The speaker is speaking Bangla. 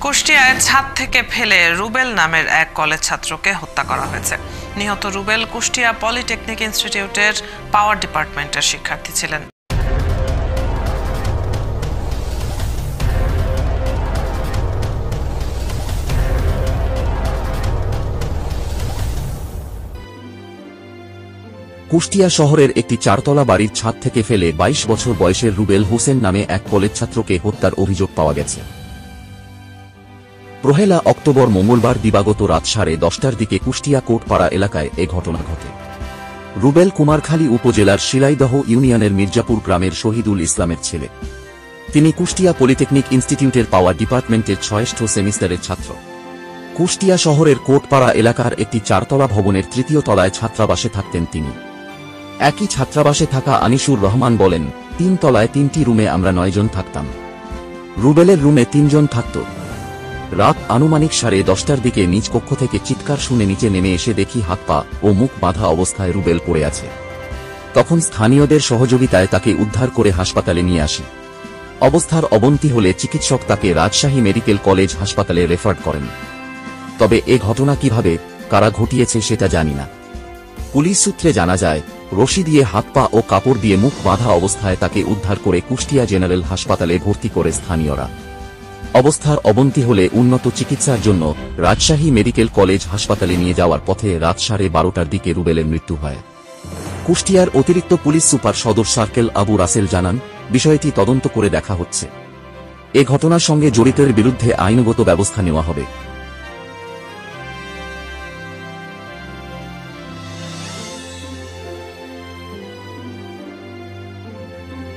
কুষ্টিয়ায় ছাদ থেকে ফেলে রুবেল নামের এক কলেজ ছাত্রকে হত্যা করা হয়েছে। নিহত রুবেল কুষ্টিয়া পলিটেকনিক ইনস্টিটিউটের পাওয়ার ডিপার্টমেন্টের শিক্ষার্থী ছিলেন। কুষ্টিয়া শহরের একটি চারতলা বাড়ির ছাদ থেকে ফেলে ২২ বছর বয়সের রুবেল হোসেন নামে এক কলেজ ছাত্রকে হত্যার অভিযোগ পাওয়া গেছে। ১ অক্টোবর মঙ্গলবার দিবাগত রাত 10:30টার দিকে কুষ্টিয়া কোটপাড়া এলাকায় এ ঘটনা ঘটে। রুবেল কুমারখালী উপজেলার শিলাইদহ ইউনিয়নের মির্জাপুর গ্রামের শহীদুল ইসলামের ছেলে। তিনি কুষ্টিয়া পলিটেকনিক ইনস্টিটিউটের পাওয়ার ডিপার্টমেন্টের ৬ষ্ঠ সেমিস্টারের ছাত্র। কুষ্টিয়া শহরের কোটপাড়া এলাকার একটি চারতলা ভবনের ৩য় তলায় ছাত্রাবাসে থাকতেন তিনি। একই ছাত্রাবাসে থাকা আনিসুর রহমান বলেন, ৩ তলায় ৩টি রুমে আমরা ৯ জন থাকতাম। রুবেলের রুমে ৩ জন থাকত। রাত আনুমানিক 10:30টার দিকে নিজ কক্ষ থেকে চিৎকার শুনে নিচে নেমে এসে দেখি হাত পা ও মুখ বাঁধা অবস্থায় রুবেল পড়ে আছে। তখন স্থানীয়দের সহযোগিতায় তাকে উদ্ধার করে হাসপাতালে নিয়ে আসি। অবস্থার অবনতি হলে চিকিৎসক তাকে রাজশাহী মেডিকেল কলেজ হাসপাতালে রেফার করেন। তবে এ ঘটনা কিভাবে, কারা ঘটিয়েছে সেটা জানি না। পুলিশ সূত্রে জানা যায়, রশি দিয়ে হাত পা ও কাপড় দিয়ে মুখ বাঁধা অবস্থায় তাকে উদ্ধার করে কুষ্টিয়া জেনারেল হাসপাতালে ভর্তি করে স্থানীয়রা। অবস্থার অবনতি হলে উন্নত চিকিৎসার জন্য রাজশাহী মেডিকেল কলেজ হাসপাতালে নিয়ে যাওয়ার পথে রাত 12:30টার দিকে রুবেলের মৃত্যু হয়। কুষ্টিয়ার অতিরিক্ত পুলিশ সুপার সদর সার্কেল আবু রাসেল জানান, বিষয়টি তদন্ত করে দেখা হচ্ছে। এ ঘটনার সঙ্গে জড়িতদের বিরুদ্ধে আইনগত ব্যবস্থা নেওয়া হবে।